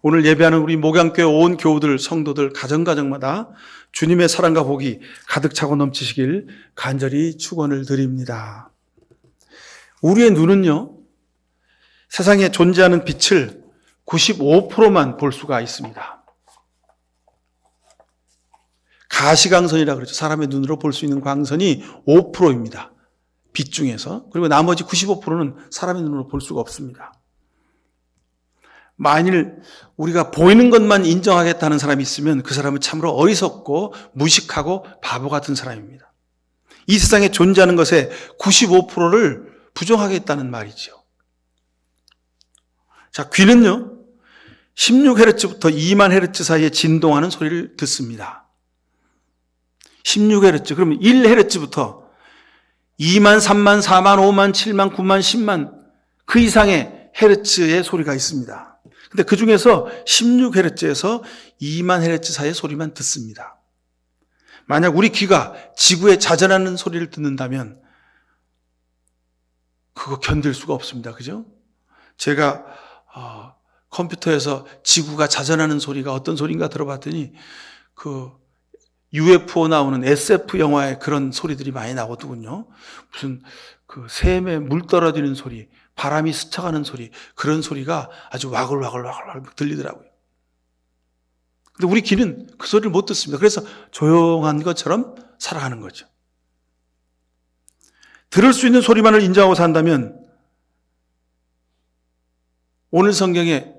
오늘 예배하는 우리 목양교회 온 교우들, 성도들, 가정가정마다 주님의 사랑과 복이 가득 차고 넘치시길 간절히 축원을 드립니다. 우리의 눈은요, 세상에 존재하는 빛을 95%만 볼 수가 있습니다. 가시광선이라 그러죠. 사람의 눈으로 볼 수 있는 광선이 5%입니다. 빛 중에서. 그리고 나머지 95%는 사람의 눈으로 볼 수가 없습니다. 만일 우리가 보이는 것만 인정하겠다는 사람이 있으면 그 사람은 참으로 어리석고 무식하고 바보 같은 사람입니다. 이 세상에 존재하는 것의 95%를 부정하겠다는 말이죠. 자, 귀는요, 16Hz부터 2만 Hz 사이에 진동하는 소리를 듣습니다. 16Hz, 그러면 1Hz부터 2만, 3만, 4만, 5만, 7만, 9만, 10만 그 이상의 헤르츠의 소리가 있습니다. 근데 그 중에서 16Hz에서 2만 Hz 사이의 소리만 듣습니다. 만약 우리 귀가 지구에 자전하는 소리를 듣는다면 그거 견딜 수가 없습니다. 그죠? 제가 컴퓨터에서 지구가 자전하는 소리가 어떤 소리인가 들어봤더니 그 UFO 나오는 SF 영화에 그런 소리들이 많이 나오더군요. 무슨 그 샘에 물 떨어지는 소리, 바람이 스쳐가는 소리, 그런 소리가 아주 와글와글 들리더라고요. 근데 우리 귀는 그 소리를 못 듣습니다. 그래서 조용한 것처럼 살아가는 거죠. 들을 수 있는 소리만을 인정하고 산다면 오늘 성경에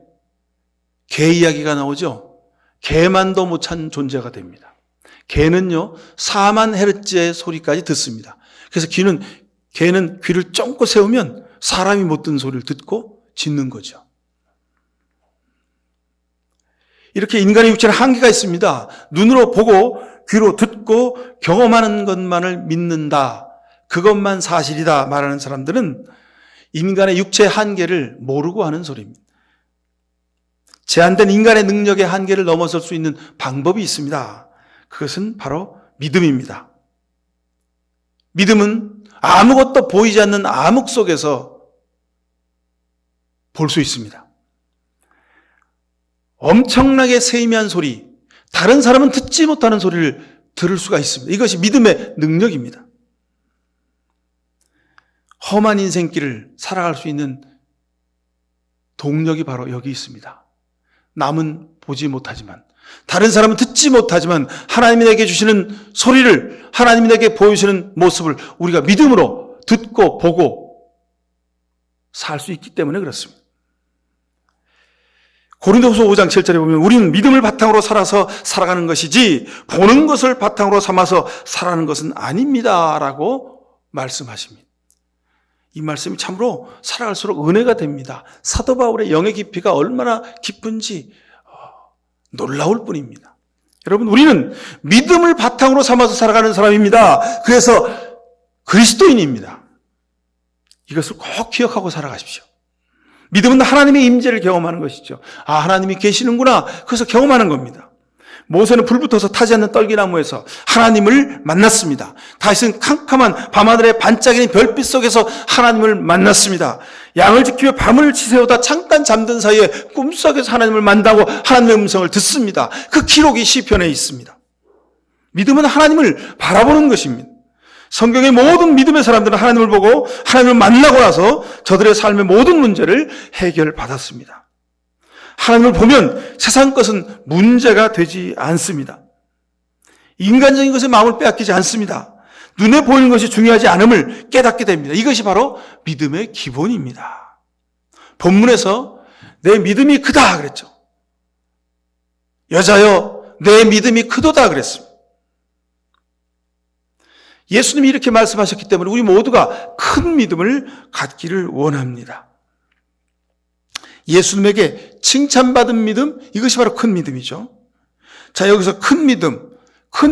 개 이야기가 나오죠. 개만도 못 찬 존재가 됩니다. 개는요, 4만 헤르츠의 소리까지 듣습니다. 그래서 개는 귀를 쫑긋 세우면 사람이 못 듣는 소리를 듣고 짖는 거죠. 이렇게 인간의 육체는 한계가 있습니다. 눈으로 보고 귀로 듣고 경험하는 것만을 믿는다, 그것만 사실이다 말하는 사람들은 인간의 육체의 한계를 모르고 하는 소리입니다. 제한된 인간의 능력의 한계를 넘어설 수 있는 방법이 있습니다. 그것은 바로 믿음입니다. 믿음은 아무것도 보이지 않는 암흑 속에서 볼 수 있습니다. 엄청나게 세미한 소리, 다른 사람은 듣지 못하는 소리를 들을 수가 있습니다. 이것이 믿음의 능력입니다. 험한 인생길을 살아갈 수 있는 동력이 바로 여기 있습니다. 남은 보지 못하지만, 다른 사람은 듣지 못하지만 하나님이 내게 주시는 소리를, 하나님이 내게 보여주시는 모습을 우리가 믿음으로 듣고 보고 살 수 있기 때문에 그렇습니다. 고린도후서 5장 7절에 보면 우리는 믿음을 바탕으로 살아서 살아가는 것이지 보는 것을 바탕으로 삼아서 살아가는 것은 아닙니다 라고 말씀하십니다. 이 말씀이 참으로 살아갈수록 은혜가 됩니다. 사도 바울의 영의 깊이가 얼마나 깊은지 놀라울 뿐입니다. 여러분, 우리는 믿음을 바탕으로 삼아서 살아가는 사람입니다. 그래서 그리스도인입니다. 이것을 꼭 기억하고 살아가십시오. 믿음은 하나님의 임재를 경험하는 것이죠. 아, 하나님이 계시는구나. 그래서 경험하는 겁니다. 모세는 불 붙어서 타지 않는 떨기나무에서 하나님을 만났습니다. 다윗은 캄캄한 밤하늘의 반짝이는 별빛 속에서 하나님을 만났습니다. 양을 지키며 밤을 지새우다 잠깐 잠든 사이에 꿈속에서 하나님을 만나고 하나님의 음성을 듣습니다. 그 기록이 시편에 있습니다. 믿음은 하나님을 바라보는 것입니다. 성경의 모든 믿음의 사람들은 하나님을 보고 하나님을 만나고 나서 저들의 삶의 모든 문제를 해결받았습니다. 하나님을 보면 세상 것은 문제가 되지 않습니다. 인간적인 것에 마음을 빼앗기지 않습니다. 눈에 보이는 것이 중요하지 않음을 깨닫게 됩니다. 이것이 바로 믿음의 기본입니다. 본문에서 내 믿음이 크다 그랬죠. 여자여 내 믿음이 크도다 그랬습니다. 예수님이 이렇게 말씀하셨기 때문에 우리 모두가 큰 믿음을 갖기를 원합니다. 예수님에게 칭찬받은 믿음, 이것이 바로 큰 믿음이죠. 자, 여기서 큰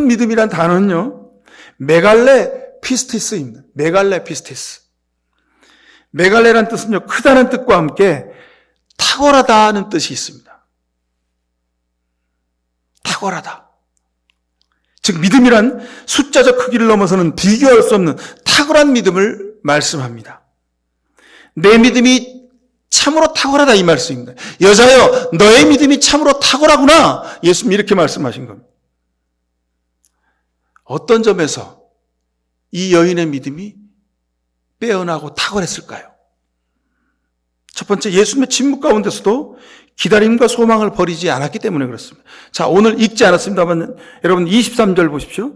믿음이란 단어는요, 메갈레 피스티스입니다. 메갈레 피스티스. 메갈레란 뜻은요, 크다는 뜻과 함께 탁월하다는 뜻이 있습니다. 탁월하다. 즉 믿음이란 숫자적 크기를 넘어서는 비교할 수 없는 탁월한 믿음을 말씀합니다. 내 믿음이 참으로 탁월하다 이 말씀입니다. 여자여 너의 믿음이 참으로 탁월하구나. 예수님이 이렇게 말씀하신 겁니다. 어떤 점에서 이 여인의 믿음이 빼어나고 탁월했을까요? 첫 번째, 예수님의 침묵 가운데서도 기다림과 소망을 버리지 않았기 때문에 그렇습니다. 자, 오늘 읽지 않았습니다만 여러분 23절 보십시오.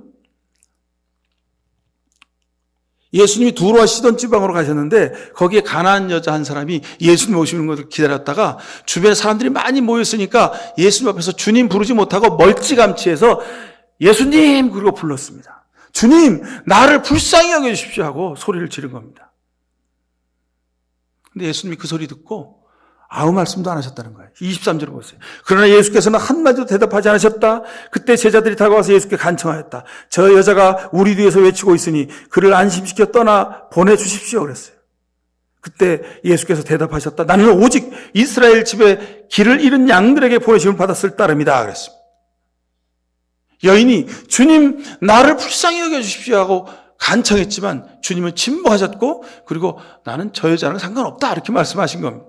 예수님이 두로와 시돈 지방으로 가셨는데 거기에 가나안 여자 한 사람이 예수님 오시는 것을 기다렸다가 주변에 사람들이 많이 모였으니까 예수님 앞에서 주님 부르지 못하고 멀찌감치해서 예수님 그러고 불렀습니다. 주님 나를 불쌍히 여겨주십시오 하고 소리를 지른 겁니다. 근데 예수님이 그 소리 듣고 아무 말씀도 안 하셨다는 거예요. 23절을 보세요. 그러나 예수께서는 한마디도 대답하지 않으셨다. 그때 제자들이 다가와서 예수께 간청하였다. 저 여자가 우리 뒤에서 외치고 있으니 그를 안심시켜 떠나 보내주십시오 그랬어요. 그때 예수께서 대답하셨다. 나는 오직 이스라엘 집에 길을 잃은 양들에게 보내심을 받았을 따름이다 그랬습니다. 여인이 주님 나를 불쌍히 여겨주십시오 하고 간청했지만 주님은 침묵하셨고 그리고 나는 저 여자랑 상관없다 이렇게 말씀하신 겁니다.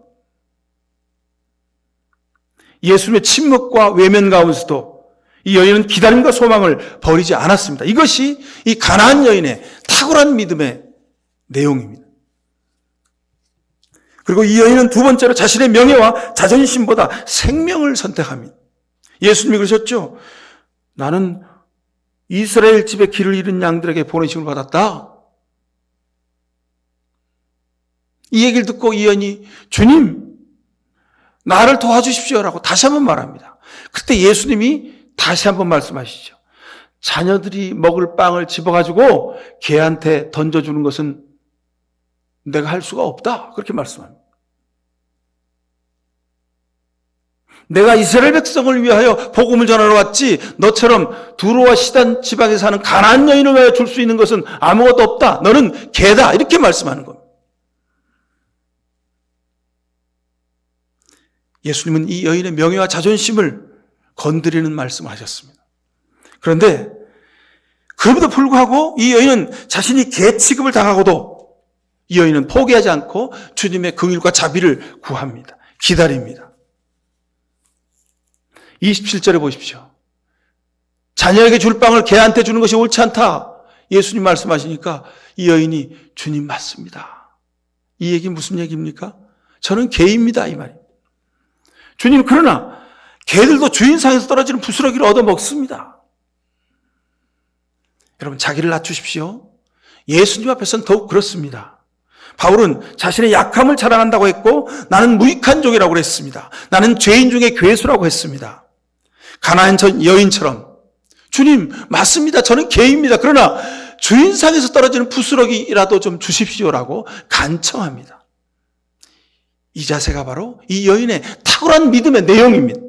예수님의 침묵과 외면 가운데서도 이 여인은 기다림과 소망을 버리지 않았습니다. 이것이 이 가나안 여인의 탁월한 믿음의 내용입니다. 그리고 이 여인은 두 번째로 자신의 명예와 자존심보다 생명을 선택합니다. 예수님이 그러셨죠. 나는 이스라엘 집에 길을 잃은 양들에게 보내심을 받았다. 이 얘기를 듣고 이 여인이 주님 나를 도와주십시오라고 다시 한번 말합니다. 그때 예수님이 다시 한번 말씀하시죠. 자녀들이 먹을 빵을 집어가지고 개한테 던져주는 것은 내가 할 수가 없다. 그렇게 말씀합니다. 내가 이스라엘 백성을 위하여 복음을 전하러 왔지 너처럼 두로와 시단 지방에 사는 가나안 여인을 위하여 줄 수 있는 것은 아무것도 없다. 너는 개다. 이렇게 말씀하는 겁니다. 예수님은 이 여인의 명예와 자존심을 건드리는 말씀을 하셨습니다. 그런데 그럼에도 불구하고 이 여인은 자신이 개 취급을 당하고도 이 여인은 포기하지 않고 주님의 긍휼과 자비를 구합니다. 기다립니다. 27절에 보십시오. 자녀에게 줄 빵을 개한테 주는 것이 옳지 않다. 예수님 말씀하시니까 이 여인이 주님 맞습니다. 이 얘기 무슨 얘기입니까? 저는 개입니다 이 말입니다. 주님 그러나 개들도 주인상에서 떨어지는 부스러기를 얻어먹습니다. 여러분 자기를 낮추십시오. 예수님 앞에서는 더욱 그렇습니다. 바울은 자신의 약함을 자랑한다고 했고 나는 무익한 종이라고 했습니다. 나는 죄인 중에 괴수라고 했습니다. 가나안 여인처럼 주님 맞습니다. 저는 개입니다. 그러나 주인상에서 떨어지는 부스러기라도 좀 주십시오라고 간청합니다. 이 자세가 바로 이 여인의 탁월한 믿음의 내용입니다.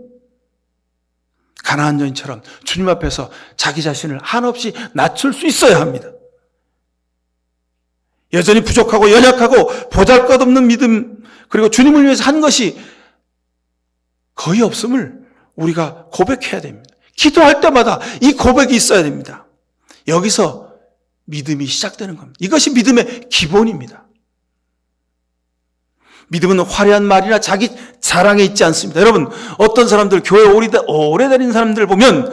가나안 여인처럼 주님 앞에서 자기 자신을 한없이 낮출 수 있어야 합니다. 여전히 부족하고 연약하고 보잘것없는 믿음 그리고 주님을 위해서 한 것이 거의 없음을 우리가 고백해야 됩니다. 기도할 때마다 이 고백이 있어야 됩니다. 여기서 믿음이 시작되는 겁니다. 이것이 믿음의 기본입니다. 믿음은 화려한 말이나 자기 자랑에 있지 않습니다. 여러분 어떤 사람들 교회 오래 다닌 사람들 보면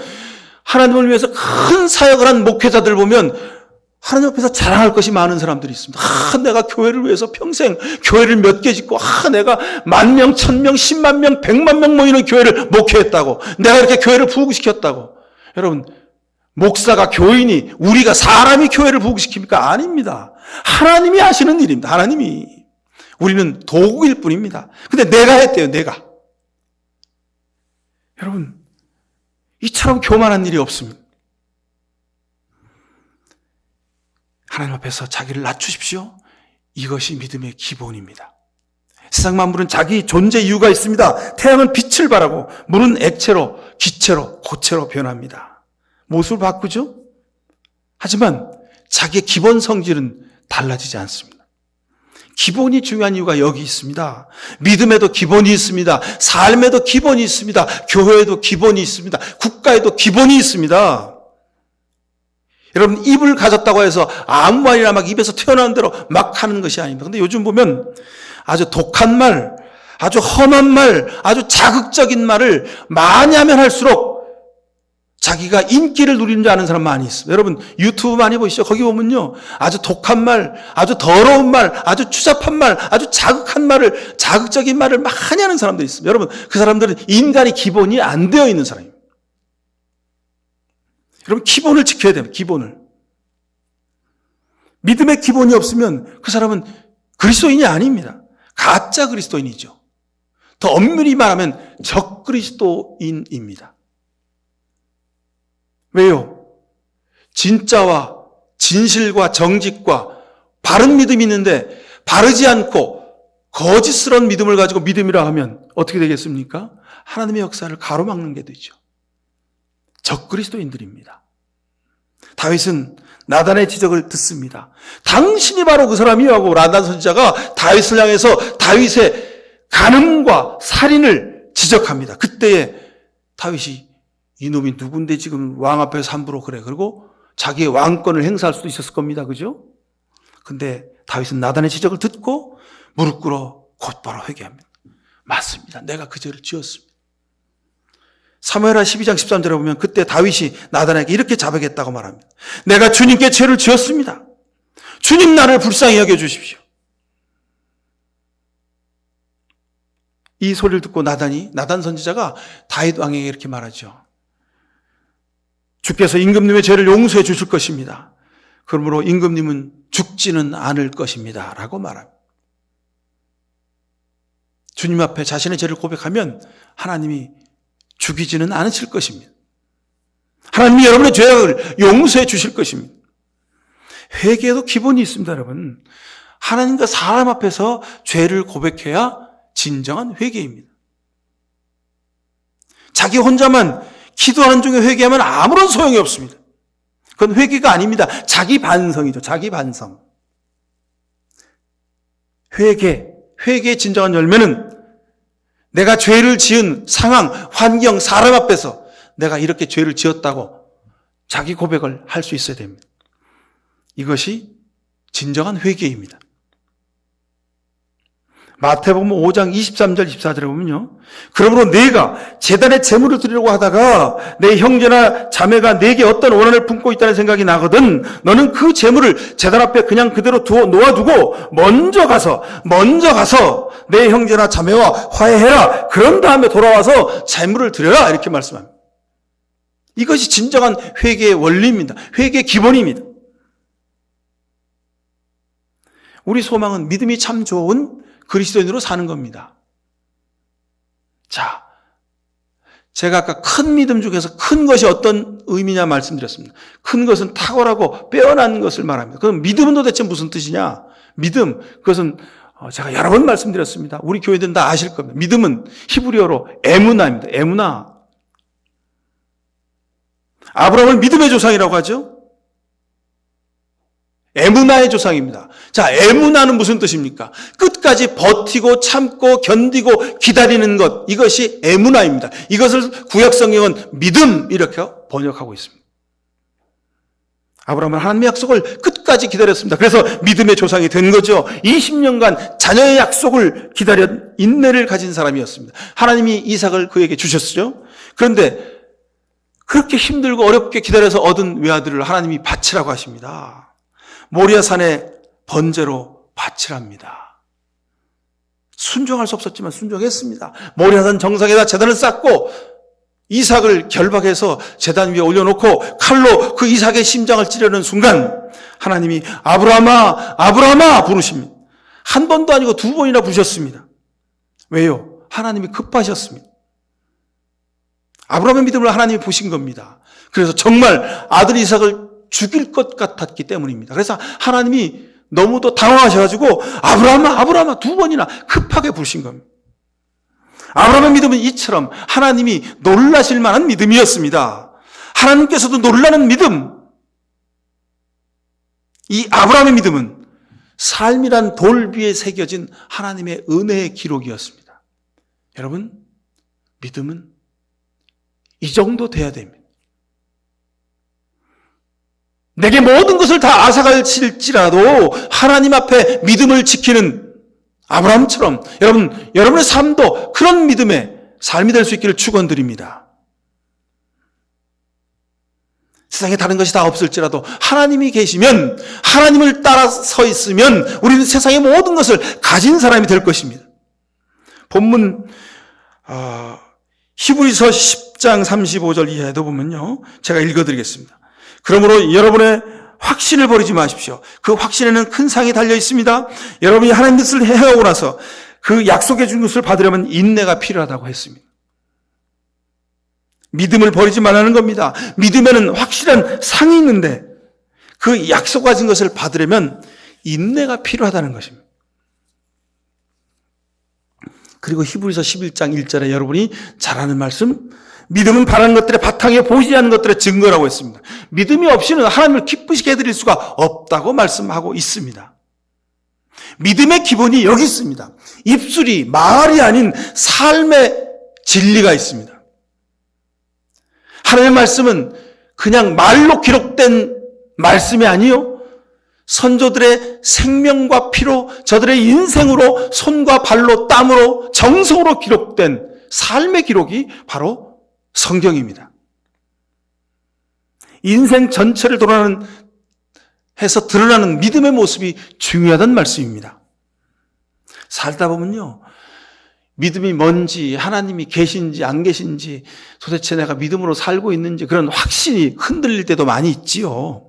하나님을 위해서 큰 사역을 한 목회자들 보면 하나님 앞에서 자랑할 것이 많은 사람들이 있습니다. 내가 교회를 위해서 평생 교회를 몇 개 짓고 내가 10,000명, 1,000명, 10만 명, 100만 명 모이는 교회를 목회했다고 내가 이렇게 교회를 부흥시켰다고. 여러분 목사가 교인이 우리가 사람이 교회를 부흥시킵니까? 아닙니다. 하나님이 하시는 일입니다. 하나님이. 우리는 도구일 뿐입니다. 근데 내가 했대요. 내가. 여러분 이처럼 교만한 일이 없습니다. 하나님 앞에서 자기를 낮추십시오. 이것이 믿음의 기본입니다. 세상 만물은 자기 존재 이유가 있습니다. 태양은 빛을 발하고 물은 액체로, 기체로, 고체로 변합니다. 모습을 바꾸죠? 하지만 자기의 기본 성질은 달라지지 않습니다. 기본이 중요한 이유가 여기 있습니다. 믿음에도 기본이 있습니다. 삶에도 기본이 있습니다. 교회에도 기본이 있습니다. 국가에도 기본이 있습니다. 여러분 입을 가졌다고 해서 아무 말이나 막 입에서 튀어나오는 대로 막 하는 것이 아닙니다. 근데 요즘 보면 아주 독한 말, 아주 험한 말, 아주 자극적인 말을 많이 하면 할수록 자기가 인기를 누리는 줄 아는 사람 많이 있습니다. 여러분 유튜브 많이 보시죠. 거기 보면요, 아주 독한 말, 아주 더러운 말, 아주 추잡한 말, 아주 자극한 말을, 자극적인 말을 많이 하는 사람들이 있습니다. 여러분 그 사람들은 인간이 기본이 안 되어 있는 사람입니다. 여러분 기본을 지켜야 됩니다. 기본을. 믿음의 기본이 없으면 그 사람은 그리스도인이 아닙니다. 가짜 그리스도인이죠. 더 엄밀히 말하면 적그리스도인입니다. 왜요? 진짜와 진실과 정직과 바른 믿음이 있는데 바르지 않고 거짓스러운 믿음을 가지고 믿음이라 하면 어떻게 되겠습니까? 하나님의 역사를 가로막는 게 되죠. 적그리스도인들입니다. 다윗은 나단의 지적을 듣습니다. 당신이 바로 그 사람이요 하고 나단 선지자가 다윗을 향해서 다윗의 간음과 살인을 지적합니다. 그때에 다윗이 이놈이 누군데 지금 왕 앞에서 함부로 그래. 그리고 자기의 왕권을 행사할 수도 있었을 겁니다. 그죠? 근데 다윗은 나단의 지적을 듣고 무릎 꿇어 곧바로 회개합니다. 맞습니다. 내가 그 죄를 지었습니다. 사무엘하 12장 13절에 보면 그때 다윗이 나단에게 이렇게 자백했다고 말합니다. 내가 주님께 죄를 지었습니다. 주님 나를 불쌍히 여겨주십시오. 이 소리를 듣고 나단 선지자가 다윗 왕에게 이렇게 말하죠. 주께서 임금님의 죄를 용서해 주실 것입니다. 그러므로 임금님은 죽지는 않을 것입니다. 라고 말합니다. 주님 앞에 자신의 죄를 고백하면 하나님이 죽이지는 않으실 것입니다. 하나님이 여러분의 죄악을 용서해 주실 것입니다. 회개에도 기본이 있습니다, 여러분. 하나님과 사람 앞에서 죄를 고백해야 진정한 회개입니다. 자기 혼자만 기도하는 중에 회개하면 아무런 소용이 없습니다. 그건 회개가 아닙니다. 자기 반성이죠. 자기 반성. 회개의 진정한 열매는 내가 죄를 지은 상황, 환경, 사람 앞에서 내가 이렇게 죄를 지었다고 자기 고백을 할 수 있어야 됩니다. 이것이 진정한 회개입니다. 마태복음 5장 23절 24절에 보면요. 그러므로 내가 제단에 제물을 드리려고 하다가 내 형제나 자매가 내게 어떤 원한을 품고 있다는 생각이 나거든 너는 그 제물을 제단 앞에 그냥 그대로 놓아두고 먼저 가서 내 형제나 자매와 화해해라. 그런 다음에 돌아와서 제물을 드려라. 이렇게 말씀합니다. 이것이 진정한 회개의 원리입니다. 회개의 기본입니다. 우리 소망은 믿음이 참 좋은 그리스도인으로 사는 겁니다. 자, 제가 아까 큰 믿음 중에서 큰 것이 어떤 의미냐 말씀드렸습니다. 큰 것은 탁월하고 빼어난 것을 말합니다. 그럼 믿음은 도대체 무슨 뜻이냐? 믿음, 그것은 제가 여러 번 말씀드렸습니다. 우리 교회들은 다 아실 겁니다. 믿음은 히브리어로 에무나입니다. 에무나. 아브라함을 믿음의 조상이라고 하죠. 에무나의 조상입니다. 자, 에무나는 무슨 뜻입니까? 끝까지 버티고 참고 견디고 기다리는 것, 이것이 에무나입니다. 이것을 구약성경은 믿음 이렇게 번역하고 있습니다. 아브라함은 하나님의 약속을 끝까지 기다렸습니다. 그래서 믿음의 조상이 된 거죠. 20년간 자녀의 약속을 기다려 인내를 가진 사람이었습니다. 하나님이 이삭을 그에게 주셨죠. 그런데 그렇게 힘들고 어렵게 기다려서 얻은 외아들을 하나님이 바치라고 하십니다. 모리아산에 번제로 바치랍니다. 순종할 수 없었지만 순종했습니다. 모리아산 정상에다 제단을 쌓고 이삭을 결박해서 제단 위에 올려놓고 칼로 그 이삭의 심장을 찌르는 순간 하나님이 아브라함아 아브라함아 부르십니다. 한 번도 아니고 두 번이나 부르셨습니다. 왜요? 하나님이 급하셨습니다. 아브라함의 믿음을 하나님이 보신 겁니다. 그래서 정말 아들 이삭을 죽일 것 같았기 때문입니다. 그래서 하나님이 너무도 당황하셔가지고 아브라함아 아브라함아 두 번이나 급하게 부르신 겁니다. 아브라함의 믿음은 이처럼 하나님이 놀라실 만한 믿음이었습니다. 하나님께서도 놀라는 믿음. 이 아브라함의 믿음은 삶이란 돌 위에 새겨진 하나님의 은혜의 기록이었습니다. 여러분, 믿음은 이 정도 돼야 됩니다. 내게 모든 것을 다 앗아갈지라도 하나님 앞에 믿음을 지키는 아브라함처럼 여러분의 삶도 그런 믿음의 삶이 될 수 있기를 축원드립니다. 세상에 다른 것이 다 없을지라도 하나님이 계시면, 하나님을 따라 서 있으면 우리는 세상의 모든 것을 가진 사람이 될 것입니다. 본문 히브리서 10장 35절 이하에도 보면요, 제가 읽어드리겠습니다. 그러므로 여러분의 확신을 버리지 마십시오. 그 확신에는 큰 상이 달려 있습니다. 여러분이 하나님 뜻을 행하고 나서 그 약속해 준 것을 받으려면 인내가 필요하다고 했습니다. 믿음을 버리지 말라는 겁니다. 믿음에는 확실한 상이 있는데 그 약속하신 것을 받으려면 인내가 필요하다는 것입니다. 그리고 히브리서 11장 1절에 여러분이 잘 아는 말씀, 믿음은 바라는 것들의 바탕에 보이지 않는 것들의 증거라고 했습니다. 믿음이 없이는 하나님을 기쁘시게 해드릴 수가 없다고 말씀하고 있습니다. 믿음의 기본이 여기 있습니다. 입술이 말이 아닌 삶의 진리가 있습니다. 하나님의 말씀은 그냥 말로 기록된 말씀이 아니요, 선조들의 생명과 피로, 저들의 인생으로, 손과 발로, 땀으로, 정성으로 기록된 삶의 기록이 바로 성경입니다. 인생 전체를 해서 드러나는 믿음의 모습이 중요하다는 말씀입니다. 살다 보면요, 믿음이 뭔지, 하나님이 계신지 안 계신지, 도대체 내가 믿음으로 살고 있는지 그런 확신이 흔들릴 때도 많이 있지요.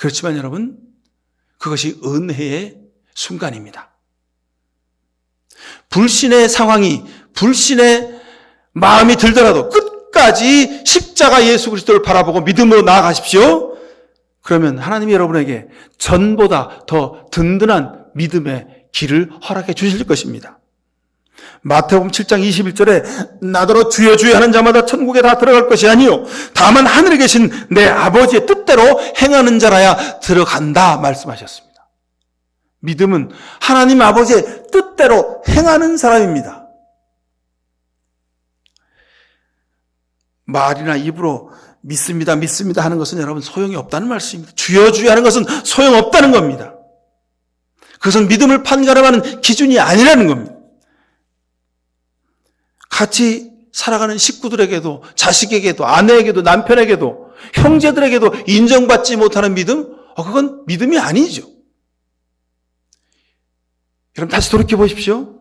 그렇지만 여러분, 그것이 은혜의 순간입니다. 불신의 상황이, 불신의 마음이 들더라도 끝까지 십자가 예수 그리스도를 바라보고 믿음으로 나아가십시오. 그러면 하나님이 여러분에게 전보다 더 든든한 믿음의 길을 허락해 주실 것입니다. 마태복음 7장 21절에 나더러 주여 주여 하는 자마다 천국에 다 들어갈 것이 아니요 다만 하늘에 계신 내 아버지의 뜻대로 행하는 자라야 들어간다 말씀하셨습니다. 믿음은 하나님 아버지의 뜻대로 행하는 사람입니다. 말이나 입으로 믿습니다 믿습니다 하는 것은 여러분 소용이 없다는 말씀입니다. 주여 주여 하는 것은 소용없다는 겁니다. 그것은 믿음을 판가름하는 기준이 아니라는 겁니다. 같이 살아가는 식구들에게도, 자식에게도, 아내에게도, 남편에게도, 형제들에게도 인정받지 못하는 믿음? 그건 믿음이 아니죠. 여러분 다시 돌이켜 보십시오.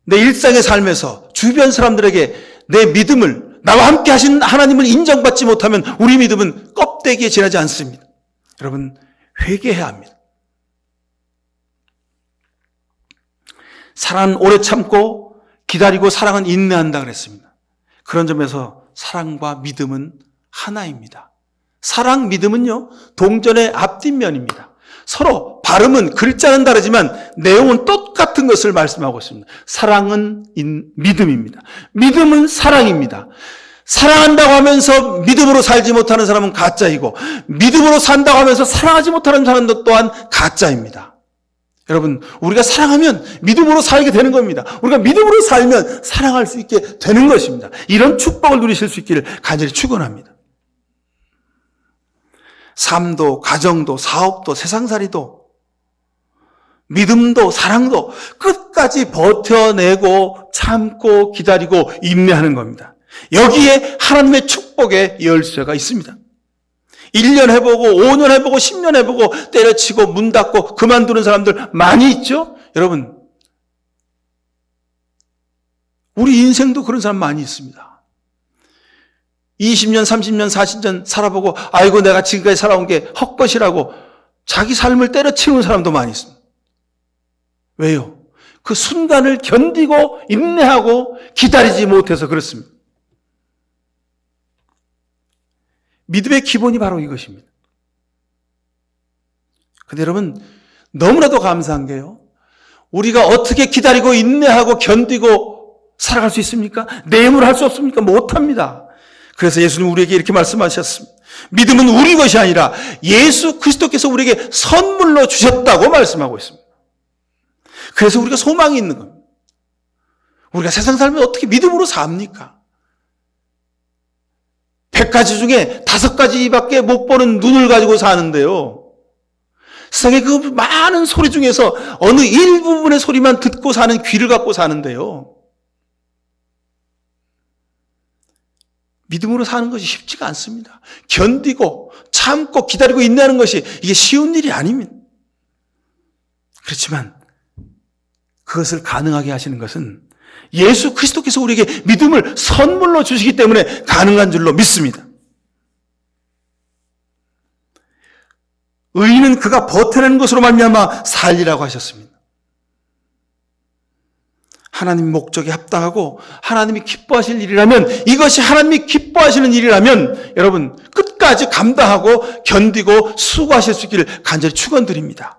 내 일상의 삶에서 주변 사람들에게 내 믿음을, 나와 함께 하신 하나님을 인정받지 못하면 우리 믿음은 껍데기에 지나지 않습니다. 여러분 회개해야 합니다. 사랑은 오래 참고 기다리고 사랑은 인내한다 그랬습니다. 그런 점에서 사랑과 믿음은 하나입니다. 사랑, 믿음은요, 동전의 앞뒷면입니다. 서로 발음은, 글자는 다르지만 내용은 똑같은 것을 말씀하고 있습니다. 사랑은 믿음입니다. 믿음은 사랑입니다. 사랑한다고 하면서 믿음으로 살지 못하는 사람은 가짜이고, 믿음으로 산다고 하면서 사랑하지 못하는 사람도 또한 가짜입니다. 여러분, 우리가 사랑하면 믿음으로 살게 되는 겁니다. 우리가 믿음으로 살면 사랑할 수 있게 되는 것입니다. 이런 축복을 누리실 수 있기를 간절히 축원합니다. 삶도, 가정도, 사업도, 세상살이도, 믿음도, 사랑도 끝까지 버텨내고 참고 기다리고 인내하는 겁니다. 여기에 하나님의 축복의 열쇠가 있습니다. 1년 해보고 5년 해보고 10년 해보고 때려치고 문 닫고 그만두는 사람들 많이 있죠? 여러분, 우리 인생도 그런 사람 많이 있습니다. 20년, 30년, 40년 살아보고 아이고 내가 지금까지 살아온 게 헛것이라고 자기 삶을 때려치우는 사람도 많이 있습니다. 왜요? 그 순간을 견디고 인내하고 기다리지 못해서 그렇습니다. 믿음의 기본이 바로 이것입니다. 그런데 여러분 너무나도 감사한 게요, 우리가 어떻게 기다리고 인내하고 견디고 살아갈 수 있습니까? 내 힘으로 할 수 없습니까? 못합니다. 그래서 예수님 우리에게 이렇게 말씀하셨습니다. 믿음은 우리 것이 아니라 예수 그리스도께서 우리에게 선물로 주셨다고 말씀하고 있습니다. 그래서 우리가 소망이 있는 겁니다. 우리가 세상 살면 어떻게 믿음으로 삽니까? 100가지 중에 5가지밖에 못 보는 눈을 가지고 사는데요, 세상의 그 많은 소리 중에서 어느 일부분의 소리만 듣고 사는 귀를 갖고 사는데요. 믿음으로 사는 것이 쉽지가 않습니다. 견디고 참고 기다리고 인내하는 것이 이게 쉬운 일이 아닙니다. 그렇지만 그것을 가능하게 하시는 것은 예수 그리스도께서 우리에게 믿음을 선물로 주시기 때문에 가능한 줄로 믿습니다. 의인은 그가 버텨내는 것으로 말미암아 살리라고 하셨습니다. 하나님 목적에 합당하고 하나님이 기뻐하실 일이라면, 이것이 하나님이 기뻐하시는 일이라면 여러분 끝까지 감당하고 견디고 수고하실 수 있기를 간절히 축원드립니다.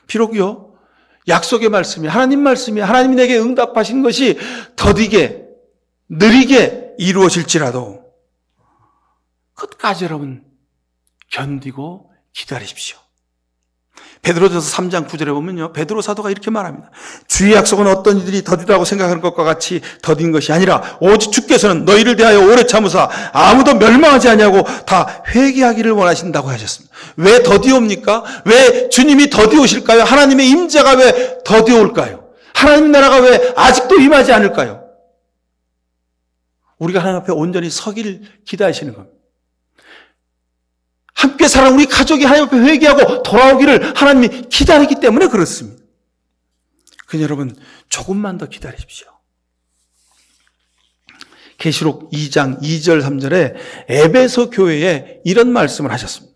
비록요 약속의 말씀이, 하나님 말씀이, 하나님이 내게 응답하신 것이 더디게 느리게 이루어질지라도 끝까지 여러분 견디고 기다리십시오. 베드로전서 3장 9절에 보면요, 베드로 사도가 이렇게 말합니다. 주의 약속은 어떤 이들이 더디다고 생각하는 것과 같이 더딘 것이 아니라 오직 주께서는 너희를 대하여 오래 참으사 아무도 멸망하지 아니하고 다 회개하기를 원하신다고 하셨습니다. 왜 더디옵니까? 왜 주님이 더디오실까요? 하나님의 임재가 왜 더디올까요? 하나님 나라가 왜 아직도 임하지 않을까요? 우리가 하나님 앞에 온전히 서기를 기다리시는 겁니다. 함께 살아온 우리 가족이 하나님 앞에 회개하고 돌아오기를 하나님이 기다리기 때문에 그렇습니다. 그러니 여러분 조금만 더 기다리십시오. 계시록 2장 2절 3절에 에베소 교회에 이런 말씀을 하셨습니다.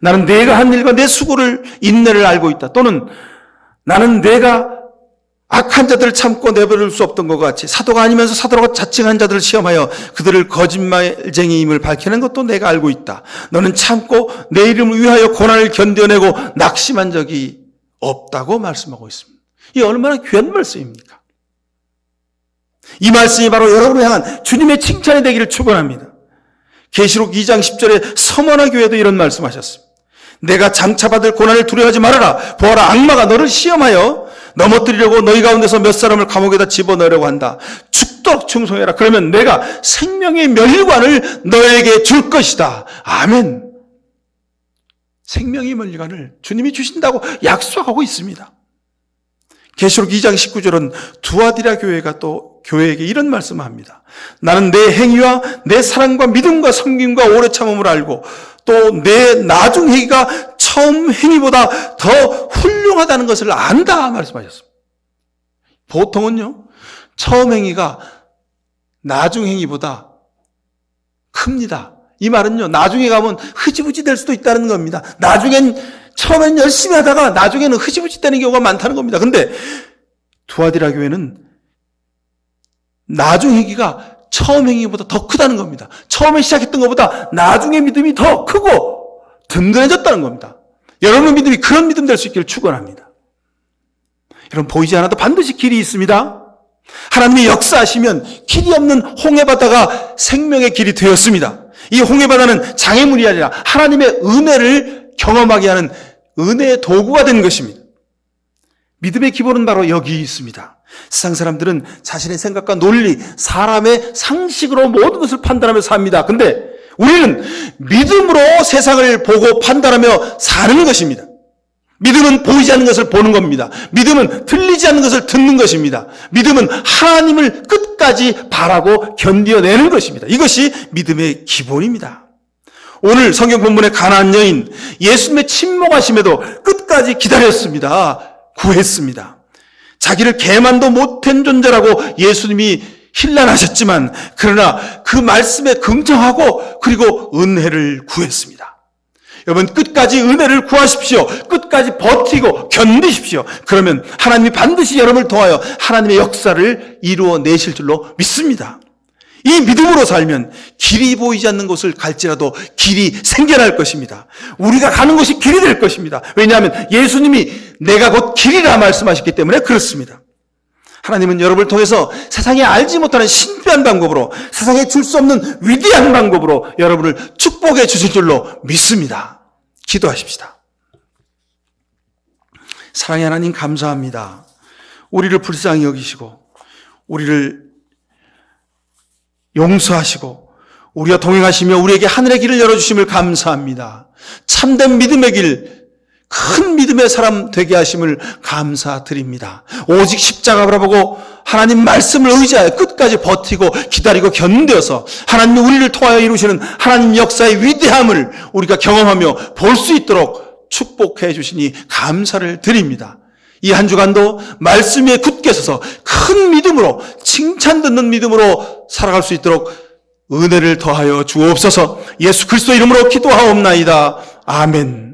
나는 내가 한 일과 내 수고를 인내를 알고 있다. 또는 나는 내가 악한 자들을 참고 내버릴 수 없던 것 같이 사도가 아니면서 사도라고 자칭한 자들을 시험하여 그들을 거짓말쟁이임을 밝히는 것도 내가 알고 있다. 너는 참고 내 이름을 위하여 고난을 견뎌내고 낙심한 적이 없다고 말씀하고 있습니다. 이 얼마나 귀한 말씀입니까? 이 말씀이 바로 여러분을 향한 주님의 칭찬이 되기를 축원합니다. 계시록 2장 10절에 서머나 교회도 이런 말씀하셨습니다. 내가 장차받을 고난을 두려워하지 말아라. 보아라, 악마가 너를 시험하여 넘어뜨리려고 너희 가운데서 몇 사람을 감옥에다 집어넣으려고 한다. 죽도록 충성해라. 그러면 내가 생명의 멸관을 너에게 줄 것이다. 아멘. 생명의 멸관을 주님이 주신다고 약속하고 있습니다. 계시록 2장 19절은 두아디라 교회가 또 교회에게 이런 말씀을 합니다. 나는 내 행위와 내 사랑과 믿음과 섬김과 오래 참음을 알고 또 내 나중 행위가 처음 행위보다 더 훌륭하다는 것을 안다 말씀하셨습니다. 보통은요, 처음 행위가 나중 행위보다 큽니다. 이 말은요, 나중에 가면 흐지부지 될 수도 있다는 겁니다. 처음엔 열심히 하다가 나중에는 흐지부지 되는 경우가 많다는 겁니다. 근데 두아디라 교회는 나중 행위가 처음 행위보다 더 크다는 겁니다. 처음에 시작했던 것보다 나중에 믿음이 더 크고 든든해졌다는 겁니다. 여러분의 믿음이 그런 믿음 될 수 있기를 축원합니다. 여러분, 보이지 않아도 반드시 길이 있습니다. 하나님이 역사하시면 길이 없는 홍해바다가 생명의 길이 되었습니다. 이 홍해바다는 장애물이 아니라 하나님의 은혜를 경험하게 하는 은혜의 도구가 된 것입니다. 믿음의 기본은 바로 여기 있습니다. 세상 사람들은 자신의 생각과 논리, 사람의 상식으로 모든 것을 판단하며 삽니다. 근데 우리는 믿음으로 세상을 보고 판단하며 사는 것입니다. 믿음은 보이지 않는 것을 보는 겁니다. 믿음은 들리지 않는 것을 듣는 것입니다. 믿음은 하나님을 끝까지 바라고 견뎌내는 것입니다. 이것이 믿음의 기본입니다. 오늘 성경 본문의 가나안 여인, 예수님의 침묵하심에도 끝까지 기다렸습니다. 구했습니다. 자기를 개만도 못한 존재라고 예수님이 힐난하셨지만 그러나 그 말씀에 긍정하고 그리고 은혜를 구했습니다. 여러분, 끝까지 은혜를 구하십시오. 끝까지 버티고 견디십시오. 그러면 하나님이 반드시 여러분을 통하여 하나님의 역사를 이루어내실 줄로 믿습니다. 이 믿음으로 살면 길이 보이지 않는 곳을 갈지라도 길이 생겨날 것입니다. 우리가 가는 곳이 길이 될 것입니다. 왜냐하면 예수님이 내가 곧 길이라 말씀하셨기 때문에 그렇습니다. 하나님은 여러분을 통해서 세상에 알지 못하는 신비한 방법으로, 세상에 줄 수 없는 위대한 방법으로 여러분을 축복해 주실 줄로 믿습니다. 기도하십시다. 사랑의 하나님, 감사합니다. 우리를 불쌍히 여기시고 우리를 용서하시고 우리와 동행하시며 우리에게 하늘의 길을 열어주심을 감사합니다. 참된 믿음의 길, 큰 믿음의 사람 되게 하심을 감사드립니다. 오직 십자가 바라보고 하나님 말씀을 의지하여 끝까지 버티고 기다리고 견뎌서 하나님이 우리를 통하여 이루시는 하나님 역사의 위대함을 우리가 경험하며 볼 수 있도록 축복해 주시니 감사를 드립니다. 이 한 주간도 말씀에 굳게 서서 큰 믿음으로, 칭찬 듣는 믿음으로 살아갈 수 있도록 은혜를 더하여 주옵소서. 예수 그리스도 이름으로 기도하옵나이다. 아멘.